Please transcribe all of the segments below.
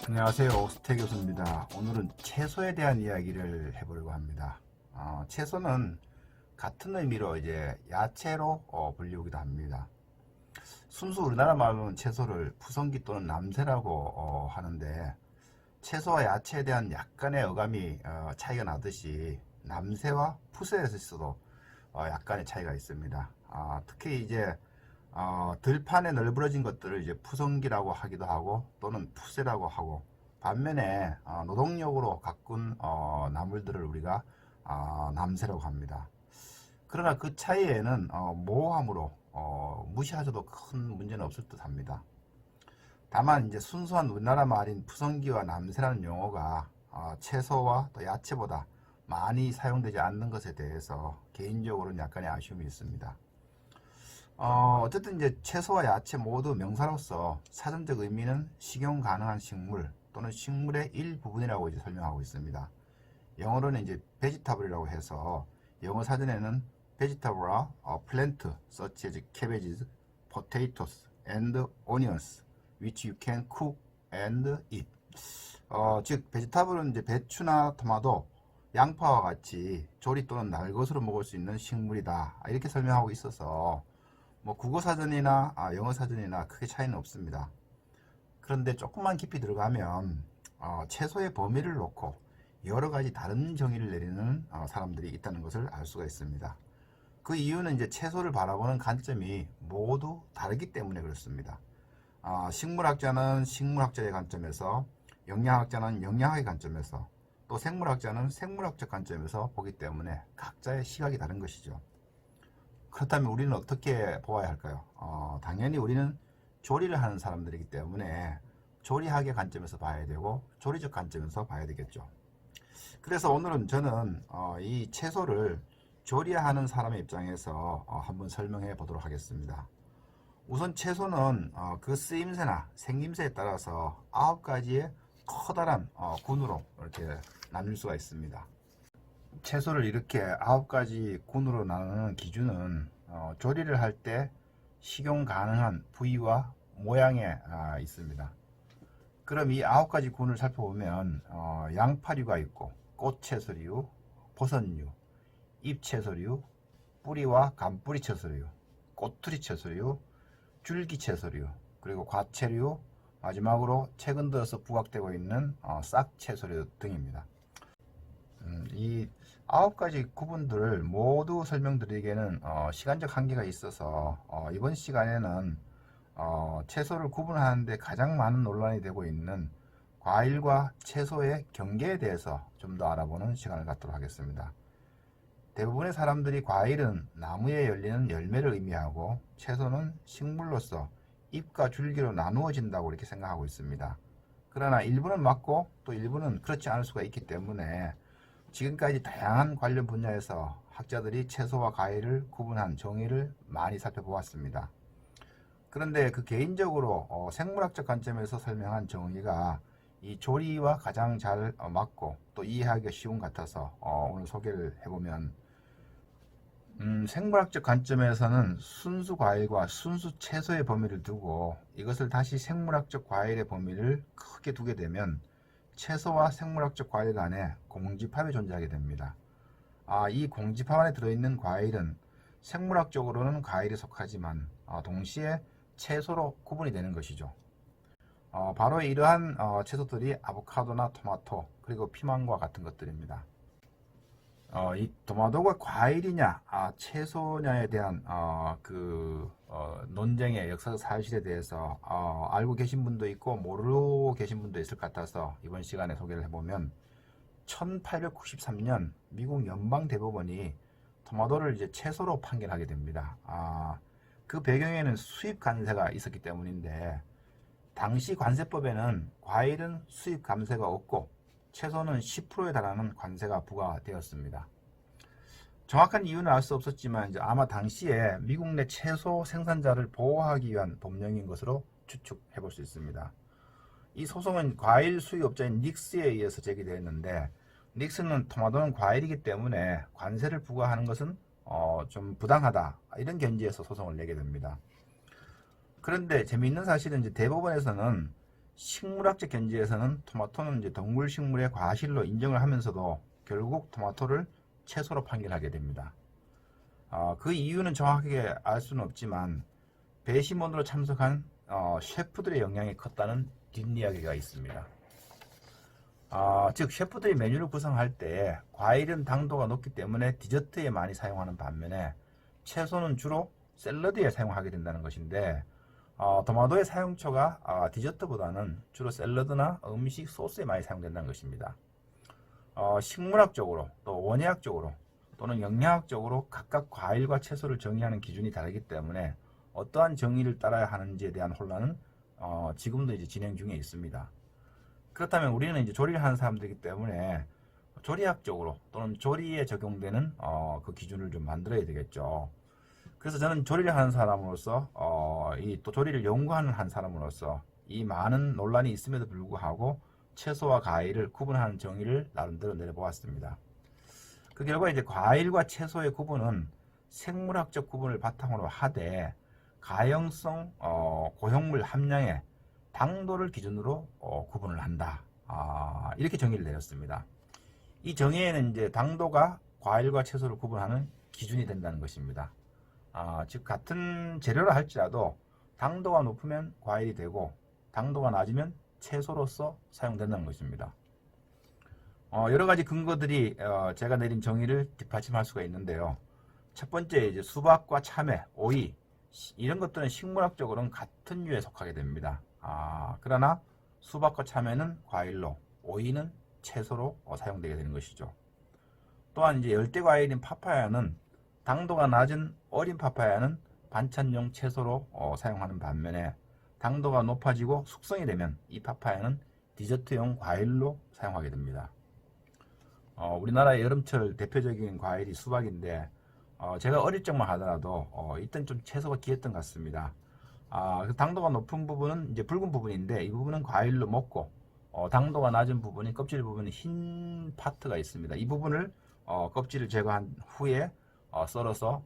안녕하세요. 오스태 교수입니다. 오늘은 채소에 대한 이야기를 해보려고 합니다. 채소는 같은 의미로 이제 야채로 불리우기도 합니다. 순수 우리나라 말로는 채소를 푸성기 또는 남새라고 하는데, 채소와 야채에 대한 약간의 어감이 차이가 나듯이 남새와 푸새에서도 약간의 차이가 있습니다. 특히 이제 들판에 널브러진 것들을 이제 푸성기라고 하기도 하고 또는 푸새라고 하고, 반면에 노동력으로 가꾼 나물들을 우리가 남새라고 합니다. 그러나 그 차이에는 모호함으로 무시하셔도 큰 문제는 없을 듯 합니다. 다만 이제 순수한 우리나라 말인 푸성기와 남새라는 용어가 채소와 또 야채보다 많이 사용되지 않는 것에 대해서 개인적으로는 약간의 아쉬움이 있습니다. 어쨌든 이제 채소와 야채 모두 명사로서 사전적 의미는 식용 가능한 식물 또는 식물의 일부분이라고 이제 설명하고 있습니다. 영어로는 이제 vegetable이라고 해서 영어 사전에는 vegetable, plant such as cabbages, potatoes, and onions, which you can cook and eat. 즉 vegetable은 이제 배추나 토마토, 양파와 같이 조리 또는 날것으로 먹을 수 있는 식물이다, 이렇게 설명하고 있어서 뭐 국어 사전이나 영어 사전이나 크게 차이는 없습니다. 그런데 조금만 깊이 들어가면 채소의 범위를 놓고 여러 가지 다른 정의를 내리는 사람들이 있다는 것을 알 수가 있습니다. 그 이유는 이제 채소를 바라보는 관점이 모두 다르기 때문에 그렇습니다. 식물학자는 식물학자의 관점에서, 영양학자는 영양학의 관점에서, 또 생물학자는 생물학적 관점에서 보기 때문에 각자의 시각이 다른 것이죠. 그렇다면 우리는 어떻게 보아야 할까요? 당연히 우리는 조리를 하는 사람들이기 때문에 조리학의 관점에서 봐야 되고 조리적 관점에서 봐야 되겠죠. 그래서 오늘은 저는 이 채소를 조리하는 사람의 입장에서 한번 설명해 보도록 하겠습니다. 우선 채소는 그 쓰임새나 생김새에 따라서 9가지의 커다란 군으로 이렇게 나눌 수가 있습니다. 채소를 이렇게 9가지 군으로 나누는 기준은 조리를 할 때 식용 가능한 부위와 모양에 있습니다. 그럼 이 9가지 군을 살펴보면 양파류가 있고, 꽃채소류, 버섯류, 잎채소류, 뿌리와 간뿌리 채소류, 꼬투리 채소류, 줄기 채소류, 그리고 과채류, 마지막으로 최근 들어서 부각되고 있는 싹 채소류 등입니다. 이 9가지 구분들을 모두 설명드리기에는 시간적 한계가 있어서 이번 시간에는 채소를 구분하는데 가장 많은 논란이 되고 있는 과일과 채소의 경계에 대해서 좀 더 알아보는 시간을 갖도록 하겠습니다. 대부분의 사람들이 과일은 나무에 열리는 열매를 의미하고 채소는 식물로서 잎과 줄기로 나누어진다고 이렇게 생각하고 있습니다. 그러나 일부는 맞고 또 일부는 그렇지 않을 수가 있기 때문에 지금까지 다양한 관련 분야에서 학자들이 채소와 과일을 구분한 정의를 많이 살펴보았습니다. 그런데 그 개인적으로 생물학적 관점에서 설명한 정의가 이 조리와 가장 잘 맞고 또 이해하기가 쉬운 것 같아서 오늘 소개를 해보면, 생물학적 관점에서는 순수 과일과 순수 채소의 범위를 두고 이것을 다시 생물학적 과일의 범위를 크게 두게 되면 채소와 생물학적 과일 간에 공집합이 존재하게 됩니다. 이 공집합 안에 들어있는 과일은 생물학적으로는 과일에 속하지만 동시에 채소로 구분이 되는 것이죠. 바로 이러한 채소들이 아보카도나 토마토, 그리고 피망과 같은 것들입니다. 이 토마토가 과일이냐 채소냐에 대한 논쟁의 역사적 사실에 대해서 알고 계신 분도 있고 모르고 계신 분도 있을 것 같아서 이번 시간에 소개를 해보면, 1893년 미국 연방대법원이 토마토를 이제 채소로 판결하게 됩니다. 그 배경에는 수입 관세가 있었기 때문인데, 당시 관세법에는 과일은 수입 관세가 없고 채소는 10%에 달하는 관세가 부과되었습니다. 정확한 이유는 알 수 없었지만 이제 아마 당시에 미국 내 채소 생산자를 보호하기 위한 법령인 것으로 추측해 볼 수 있습니다. 이 소송은 과일 수입업자인 닉스에 의해서 제기되었는데, 닉스는 토마토는 과일이기 때문에 관세를 부과하는 것은 좀 부당하다, 이런 견지에서 소송을 내게 됩니다. 그런데 재미있는 사실은 이제 대법원에서는 식물학적 견지에서는 토마토는 이제 동물식물의 과실로 인정을 하면서도 결국 토마토를 채소로 판결하게 됩니다. 그 이유는 정확하게 알 수는 없지만 배심원으로 참석한 셰프들의 영향이 컸다는 뒷이야기가 있습니다. 즉 셰프들이 메뉴를 구성할 때 과일은 당도가 높기 때문에 디저트에 많이 사용하는 반면에 채소는 주로 샐러드에 사용하게 된다는 것인데, 토마토의 사용처가 디저트보다는 주로 샐러드나 음식 소스에 많이 사용된다는 것입니다. 식물학적으로 또 원예학적으로 또는 영양학적으로 각각 과일과 채소를 정의하는 기준이 다르기 때문에 어떠한 정의를 따라야 하는지에 대한 혼란은 지금도 이제 진행 중에 있습니다. 그렇다면 우리는 이제 조리를 하는 사람들이기 때문에 조리학적으로 또는 조리에 적용되는 그 기준을 좀 만들어야 되겠죠. 그래서 저는 조리를 하는 사람으로서 또 조리를 연구하는 한 사람으로서 이 많은 논란이 있음에도 불구하고 채소와 과일을 구분하는 정의를 나름대로 내려보았습니다. 그 결과 이제 과일과 채소의 구분은 생물학적 구분을 바탕으로 하되 가용성, 고형물 함량의 당도를 기준으로 구분을 한다. 이렇게 정의를 내렸습니다. 이 정의에는 이제 당도가 과일과 채소를 구분하는 기준이 된다는 것입니다. 즉 같은 재료라 할지라도 당도가 높으면 과일이 되고 당도가 낮으면 채소로서 사용된다는 것입니다. 여러 가지 근거들이 제가 내린 정의를 뒷받침할 수가 있는데요. 첫 번째 이제 수박과 참외, 오이 이런 것들은 식물학적으로는 같은 류에 속하게 됩니다. 그러나 수박과 참외는 과일로, 오이는 채소로 사용되게 되는 것이죠. 또한 이제 열대 과일인 파파야는 당도가 낮은 어린 파파야는 반찬용 채소로 사용하는 반면에 당도가 높아지고 숙성이 되면 이 파파야는 디저트용 과일로 사용하게 됩니다. 우리나라의 여름철 대표적인 과일이 수박인데 제가 어릴 적만 하더라도 이때는 좀 채소가 귀했던 것 같습니다. 당도가 높은 부분은 이제 붉은 부분인데 이 부분은 과일로 먹고 당도가 낮은 부분이 껍질 부분에 흰 파트가 있습니다. 이 부분을 껍질을 제거한 후에 썰어서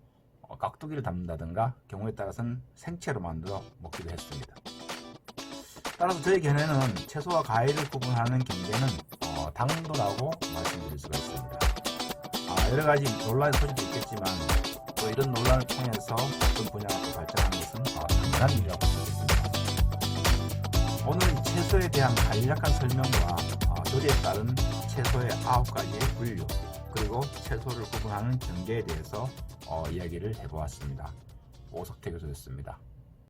깍두기를 담는다든가 경우에 따라서는 생채로 만들어 먹기도 했습니다. 따라서 저의 견해는 채소와 과일을 구분하는 경계는 당도라고 말씀드릴 수가 있습니다. 여러 가지 논란의 소지도 있겠지만 또 이런 논란을 통해서 어떤 분야가 또 발전하는 것은 당연한 일이라고 생각했습니다. 오늘은 채소에 대한 간략한 설명과 조리에 따른 채소의 9가지의 분류 그리고 채소를 구분하는 경계에 대해서 이야기를 해보았습니다. 오석태 교수였습니다.